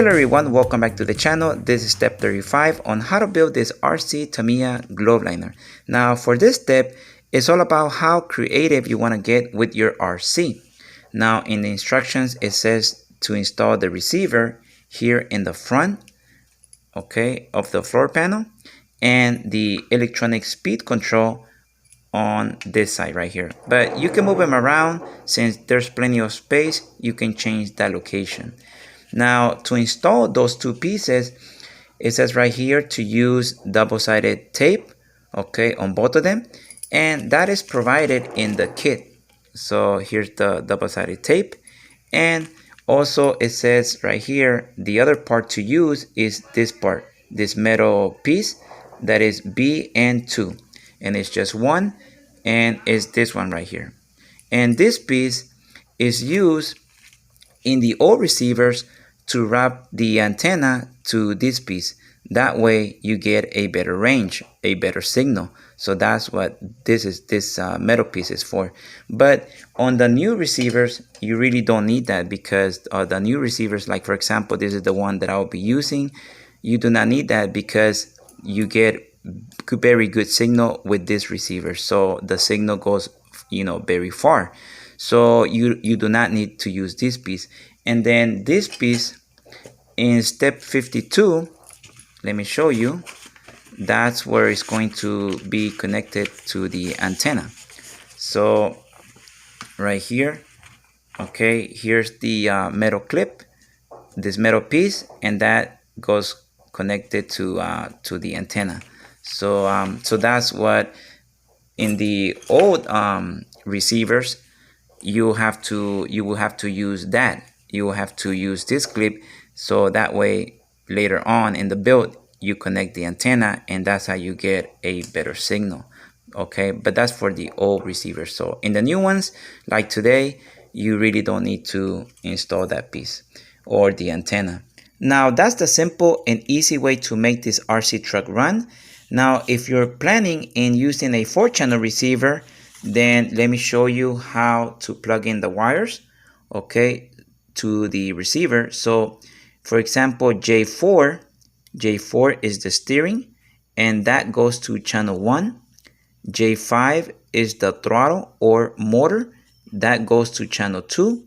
Hello everyone, welcome back to the channel. This is step 35 on how to build this RC Tamiya glove liner. Now for this step, it's all about how creative you want to get with your RC. Now in the instructions, it says to install the receiver here in the front, okay, of the floor panel, and the electronic speed control on this side right here. But you can move them around since there's plenty of space. You can change that location. Now to install those two pieces, it says right here to use double-sided tape, okay, on both of them, and that is provided in the kit. So here's the double-sided tape, and also it says right here the other part to use is this part, this metal piece that is BN2, and it's just one, and it's this one right here. And this piece is used in the old receivers to wrap the antenna to this piece. That way you get a better range, a better signal. So that's what this metal piece is for. But on the new receivers, you really don't need that, because the new receivers, like for example, this is the one that I'll be using. You do not need that because you get very good signal with this receiver. So the signal goes, very far. So you do not need to use this piece. And then this piece in step 52, let me show you. That's where it's going to be connected to the antenna. So right here, okay, here's the metal clip, this metal piece, and that goes connected to the antenna. So so that's what in the old receivers you will have to use that. You will have to use this clip, so that way later on in the build you connect the antenna, and that's how you get a better signal. Okay, but that's for the old receivers. So in the new ones, like today, you really don't need to install that piece or the antenna. Now that's the simple and easy way to make this RC truck run. Now if you're planning in using a 4-channel receiver, then let me show you how to plug in the wires, okay, to the receiver. So for example, J4 is the steering, and that goes to channel 1. J5 is the throttle or motor, that goes to channel 2.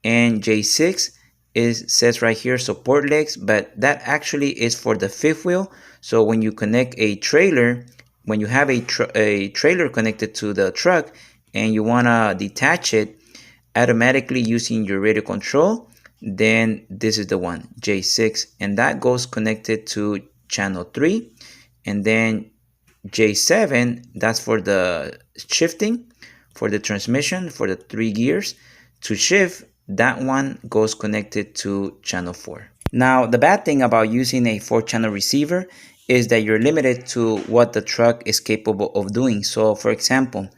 And J6 says right here support legs, but that actually is for the fifth wheel. So when you connect a trailer, when you have a trailer connected to the truck and you want to detach it automatically using your radio control, then this is the one, J6, and that goes connected to channel 3. And then J7, that's for the shifting, for the transmission, for the 3 gears to shift. That one goes connected to channel 4. Now the bad thing about using a 4-channel receiver is that you're limited to what the truck is capable of doing. So for example,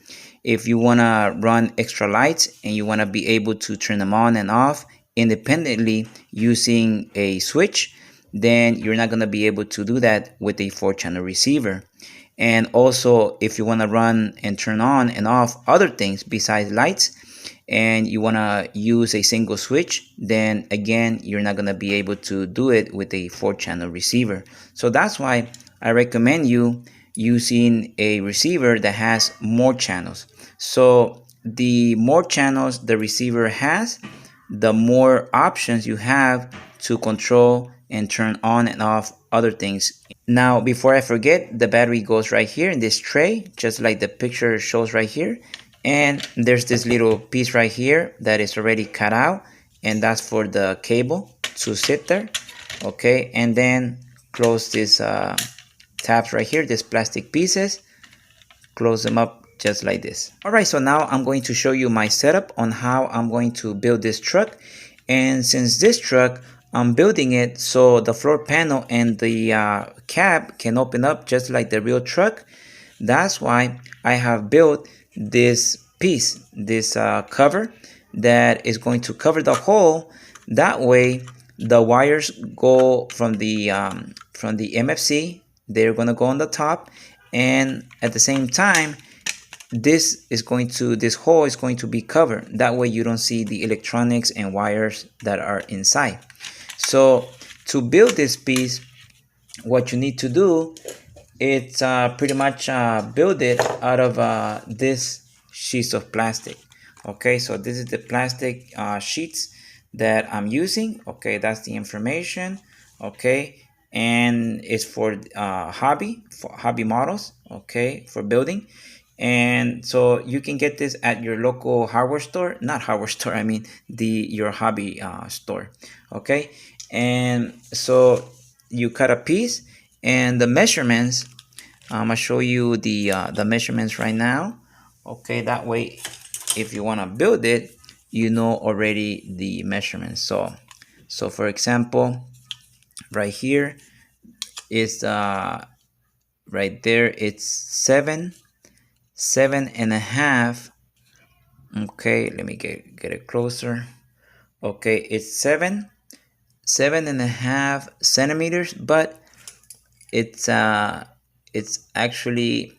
if you want to run extra lights and you want to be able to turn them on and off independently using a switch, then you're not going to be able to do that with a 4-channel receiver. And also if you want to run and turn on and off other things besides lights, and you want to use a single switch, then again you're not going to be able to do it with a 4-channel receiver. So that's why I recommend you using a receiver that has more channels. So the more channels the receiver has, the more options you have to control and turn on and off other things. Now before I forget, the battery goes right here in this tray, just like the picture shows right here. And there's this little piece right here that is already cut out, and that's for the cable to sit there. Okay, and then close this tabs right here, these plastic pieces, close them up just like this. All right, so now I'm going to show you my setup on how I'm going to build this truck. And since this truck, I'm building it so the floor panel and the cab can open up just like the real truck. That's why I have built this piece, this cover that is going to cover the hole. That way the wires go from the MFC, they're going to go on the top, and at the same time this hole is going to be covered. That way you don't see the electronics and wires that are inside. So to build this piece, what you need to do, it's pretty much build it out of this sheets of plastic. Okay, so this is the plastic sheets that I'm using. Okay, that's the information. Okay, and it's for hobby models. Okay, for building. And so you can get this at your local hardware store, not hardware store, I mean your hobby store. Okay, and so you cut a piece, and the measurements, I'm gonna show you the measurements right now. Okay, that way if you want to build it, you know already the measurements. So for example, right here is right there, it's seven and a half. Okay, let me get it closer. Okay, it's seven and a half centimeters, but it's actually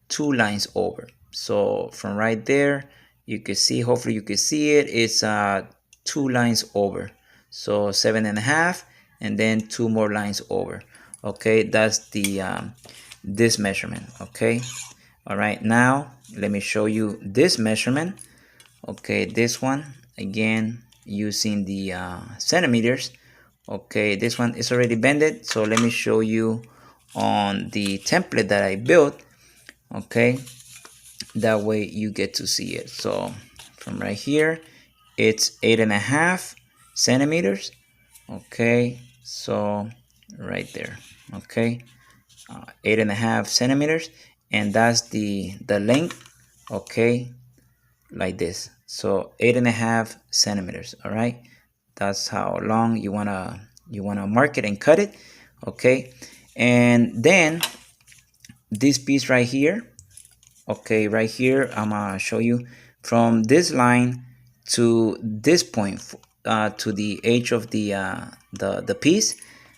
2 lines over. So from right there, you can see, hopefully you can see it, it's 2 lines over. So 7.5, and then 2 more lines over. Okay, that's the this measurement. Okay, all right, now let me show you this measurement. Okay, this one again using the centimeters. Okay, this one is already bended, so let me show you on the template that I built. Okay, that way you get to see it. So from right here, it's 8.5 centimeters. Okay, so right there. Okay, 8.5 centimeters, and that's the length. Okay, like this. So 8.5 centimeters. All right, that's how long you wanna mark it and cut it. Okay, and then this piece right here. Okay, right here, I'm gonna show you from this line to this point, to the edge of the piece.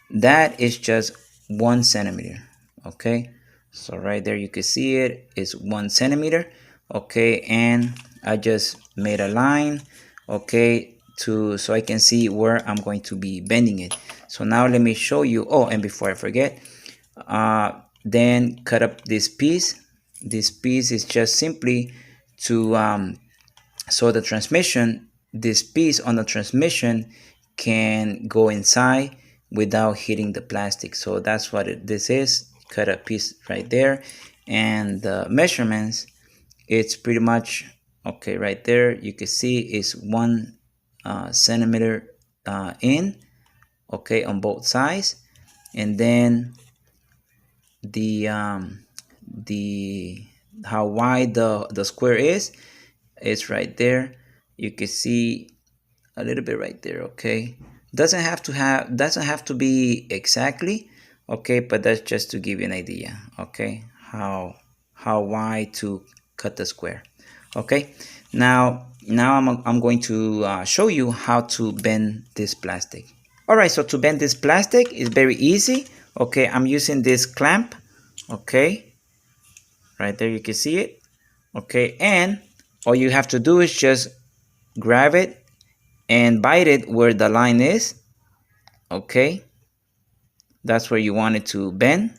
That is just 1 centimeter. Okay, so right there you can see it is 1 centimeter. Okay, and I just made a line. Okay, so I can see where I'm going to be bending it. So now let me show you. Oh, and before I forget, then cut up this piece. This piece is just simply to so the transmission, this piece on the transmission can go inside without hitting the plastic. So that's what this is. Cut a piece right there, and the measurements, it's pretty much okay right there. You can see it's 1 centimeter in, okay, on both sides, and then the how wide the square is, it's right there. You can see a little bit right there. Okay, doesn't have to be exactly, okay, but that's just to give you an idea. Okay, how wide to cut the square. Okay, now I'm going to show you how to bend this plastic. All right, so to bend this plastic is very easy. Okay, I'm using this clamp. Okay, right there you can see it. Okay, and all you have to do is just grab it and bite it where the line is. Okay, that's where you want it to bend.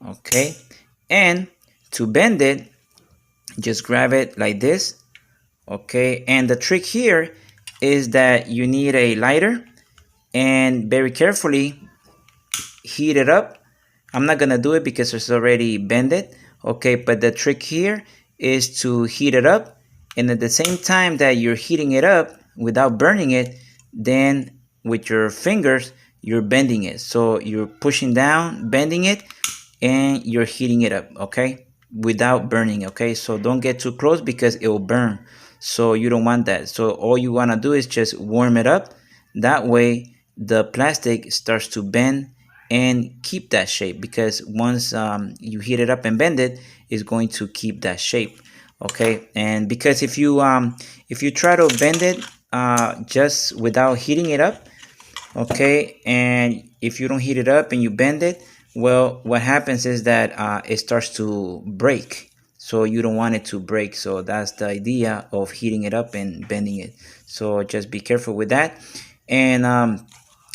Okay, and to bend it, just grab it like this. Okay, and the trick here is that you need a lighter and very carefully heat it up. I'm not gonna do it because it's already bended. Okay, but the trick here is to heat it up, and at the same time that you're heating it up without burning it, then with your fingers you're bending it. So you're pushing down, bending it, and you're heating it up, okay, without burning. Okay, so don't get too close because it will burn, so you don't want that. So all you want to do is just warm it up. That way the plastic starts to bend and keep that shape, because once you heat it up and bend it, it's going to keep that shape. Okay, and because if you try to bend it just without heating it up, okay, and if you don't heat it up and you bend it, well, what happens is that it starts to break. So you don't want it to break. So that's the idea of heating it up and bending it. So just be careful with that. And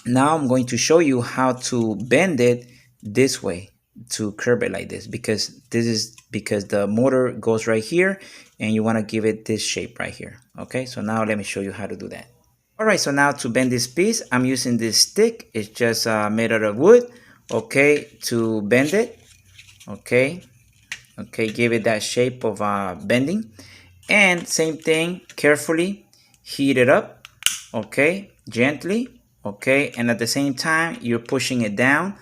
Now I'm going to show you how to bend it this way, to curve it like this, because the motor goes right here and you want to give it this shape right here. Okay, so now let me show you how to do that. All right, so now to bend this piece, I'm using this stick. It's just made out of wood. Okay, to bend it. Okay, give it that shape of bending. And same thing, carefully heat it up. Okay, gently. Okay, and at the same time, you're pushing it down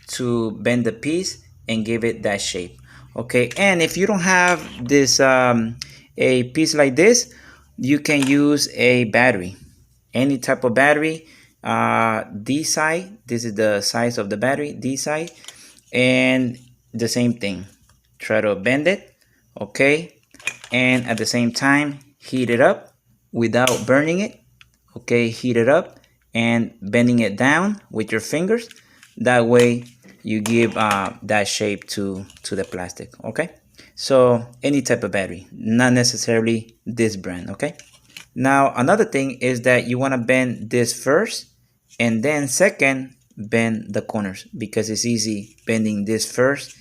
to bend the piece and give it that shape. Okay, and if you don't have this a piece like this, you can use a battery, any type of battery. This side, this is the size of the battery, this side, and the same thing, try to bend it. Okay, and at the same time heat it up without burning it. Okay, heat it up and bending it down with your fingers. That way you give that shape to the plastic. Okay, so any type of battery, not necessarily this brand. Okay, now another thing is that you want to bend this first, and then second bend the corners, because it's easy bending this first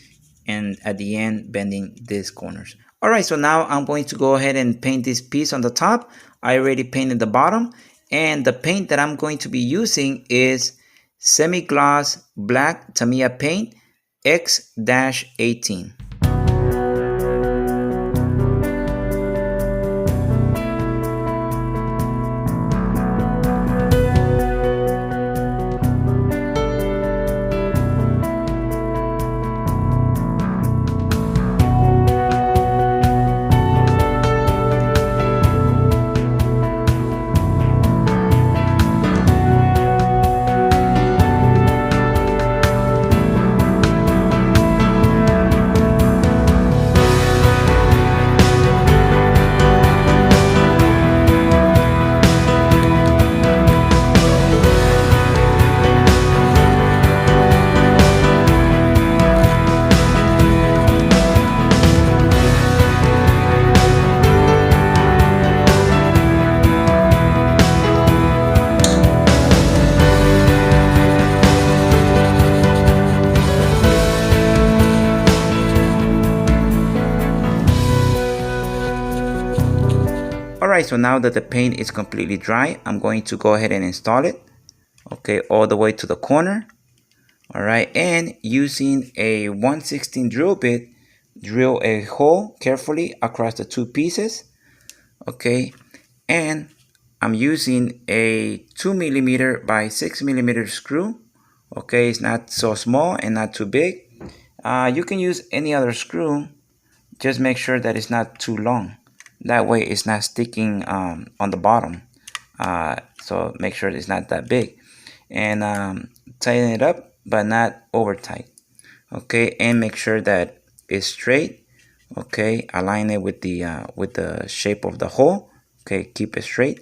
and at the end bending these corners. All right, so now I'm going to go ahead and paint this piece on the top. I already painted the bottom, and the paint that I'm going to be using is semi-gloss black Tamiya paint X-18. Alright, so now that the paint is completely dry, I'm going to go ahead and install it. Okay, all the way to the corner. Alright, and using a 1/16 drill bit, drill a hole carefully across the two pieces. Okay, and I'm using a 2mm by 6mm screw. Okay, it's not so small and not too big. You can use any other screw, just make sure that it's not too long. That way it's not sticking on the bottom. So make sure it's not that big. And tighten it up, but not over tight. Okay, and make sure that it's straight. Okay, align it with the shape of the hole. Okay, keep it straight.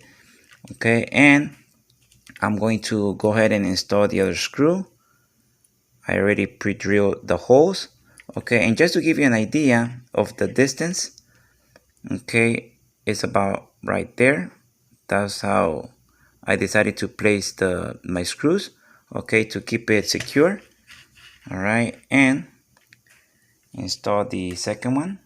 Okay, and I'm going to go ahead and install the other screw. I already pre-drilled the holes. Okay, and just to give you an idea of the distance, okay, it's about right there. That's how I decided to place my screws, okay, to keep it secure. All right, and install the second one.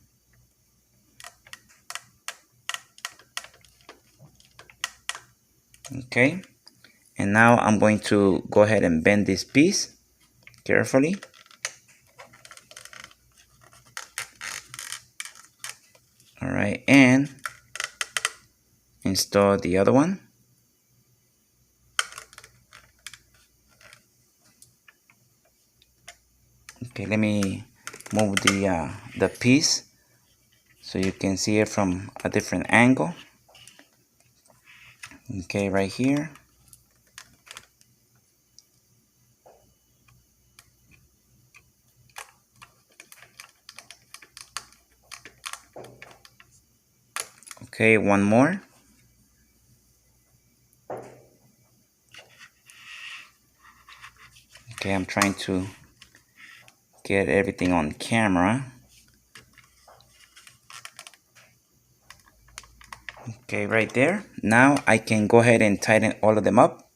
Okay, and now I'm going to go ahead and bend this piece carefully. All right, and install the other one. Okay, let me move the piece so you can see it from a different angle. Okay, right here. Okay, one more. Okay, I'm trying to get everything on camera. Okay, right there. Now I can go ahead and tighten all of them up.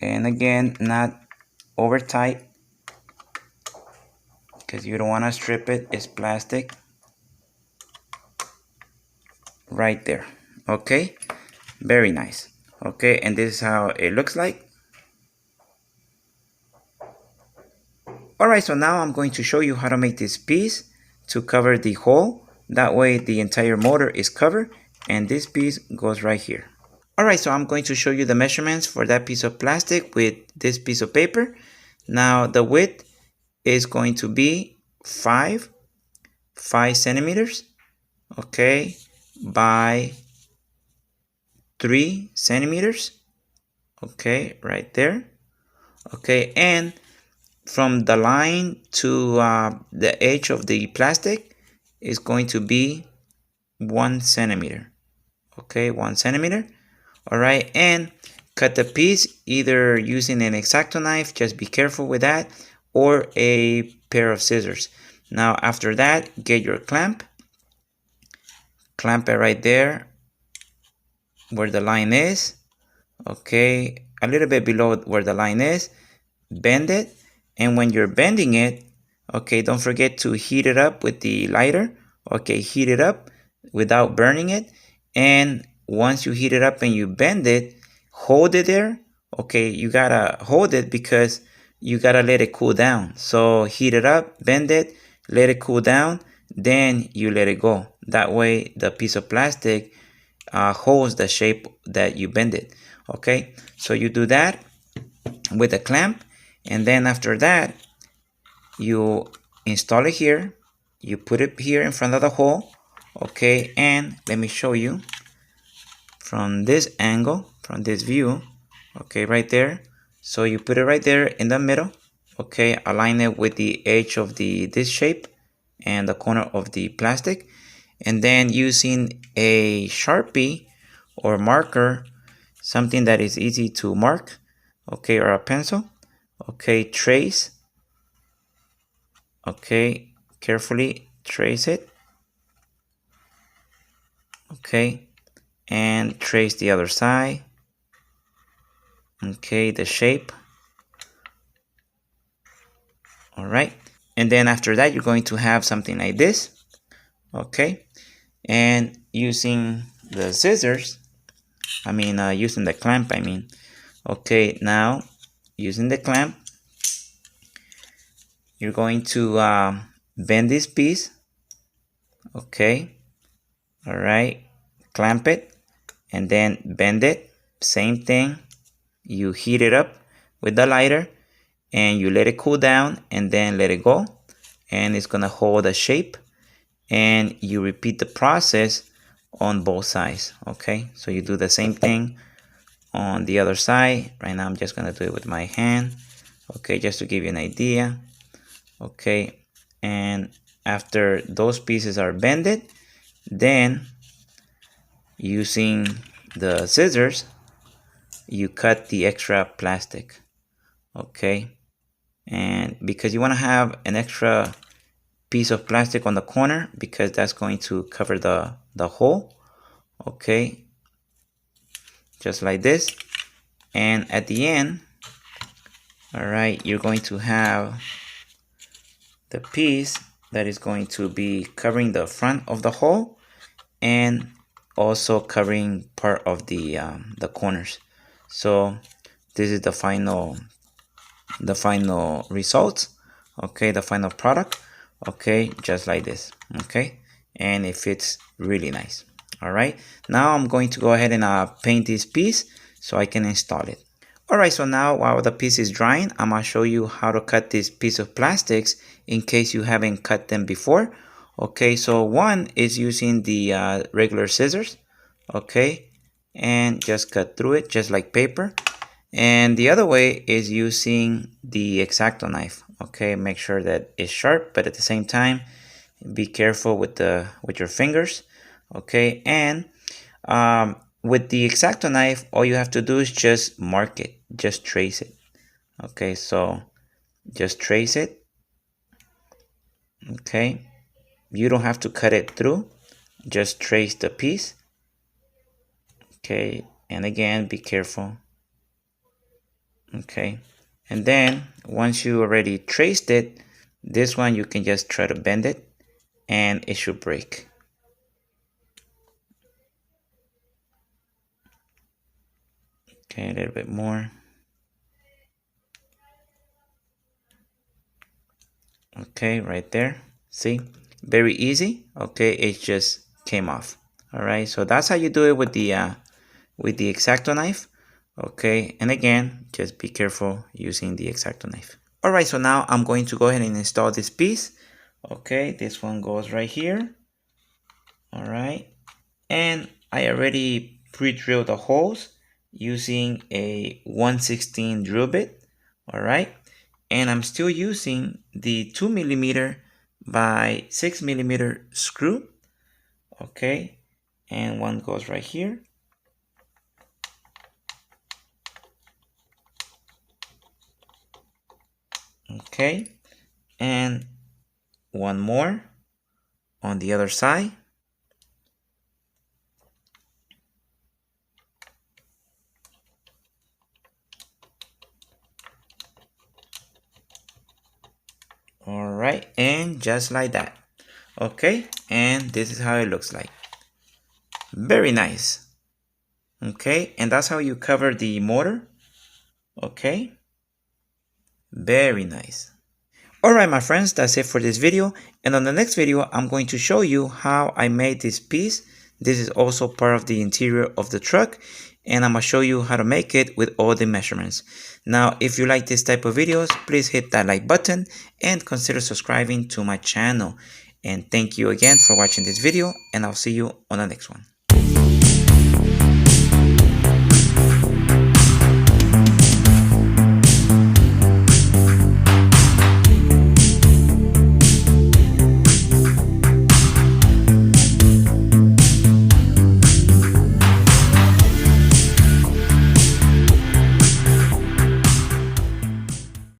And again, not over tight because you don't want to strip it. It's plastic. Right there. Okay, very nice. Okay, and this is how it looks like. Alright, so now I'm going to show you how to make this piece to cover the hole. That way the entire motor is covered and this piece goes right here. Alright, so I'm going to show you the measurements for that piece of plastic with this piece of paper. Now the width is going to be 5 centimeters, okay, by 3 centimeters, okay, right there, okay, and from the line to the edge of the plastic is going to be 1 centimeter, okay, 1 centimeter. All right, and cut the piece either using an X-Acto knife, just be careful with that, or a pair of scissors. Now after that, get your clamp it right there where the line is, okay, a little bit below where the line is, bend it, and when you're bending it, okay, don't forget to heat it up with the lighter, okay, heat it up without burning it, and once you heat it up and you bend it, hold it there, okay, you gotta hold it because you gotta let it cool down. So heat it up, bend it, let it cool down, then you let it go. That way the piece of plastic holds the shape that you bend it, okay. So you do that with a clamp, and then after that you install it here, you put it here in front of the hole, okay, and let me show you from this angle, from this view, okay, right there. So you put it right there in the middle, okay, align it with the edge of this shape and the corner of the plastic, and then using a Sharpie or marker, something that is easy to mark, okay, or a pencil, okay, trace, okay, carefully trace it, okay, and trace the other side, okay, the shape. All right, and then after that you're going to have something like this, okay, and using the scissors, using the clamp, okay, now using the clamp you're going to bend this piece, okay, all right, clamp it and then bend it, same thing, you heat it up with the lighter and you let it cool down and then let it go, and it's gonna hold a shape, and you repeat the process on both sides, okay. So you do the same thing on the other side. Right now I'm just gonna do it with my hand, okay, just to give you an idea, okay. And after those pieces are bended, then using the scissors you cut the extra plastic, okay, and because you want to have an extra piece of plastic on the corner because that's going to cover the hole, okay, just like this. And at the end, all right, you're going to have the piece that is going to be covering the front of the hole and also covering part of the corners. So this is the final result, okay, the final product, okay, just like this, okay, and it fits really nice. All right, now I'm going to go ahead and paint this piece so I can install it. All right, so now while the piece is drying, I'm gonna show you how to cut this piece of plastics in case you haven't cut them before. Okay, so one is using the regular scissors, okay, and just cut through it just like paper. And the other way is using the X-Acto knife, okay, make sure that it's sharp, but at the same time be careful with your fingers, okay. And with the X-Acto knife, all you have to do is just mark it, just trace it, okay. So just trace it, okay, you don't have to cut it through, just trace the piece, okay. And again, be careful, Okay, and then once you already traced it, this one you can just try to bend it and it should break. Okay, a little bit more. Okay, right there. See, very easy. Okay, it just came off. All right, so that's how you do it with the X-Acto knife. Okay, and again, just be careful using the X-Acto knife. All right, so now I'm going to go ahead and install this piece. Okay, this one goes right here. All right, and I already pre-drilled the holes using a 1/16 drill bit. All right, and I'm still using the 2mm by 6mm screw. Okay, and one goes right here. Okay, and one more on the other side. All right, and just like that. Okay, and this is how it looks like. Very nice. Okay, and that's how you cover the motor. Okay, very nice. Alright my friends, that's it for this video, and on the next video I'm going to show you how I made this piece. This is also part of the interior of the truck, and I'm going to show you how to make it with all the measurements. Now if you like this type of videos, please hit that like button and consider subscribing to my channel. And thank you again for watching this video, and I'll see you on the next one.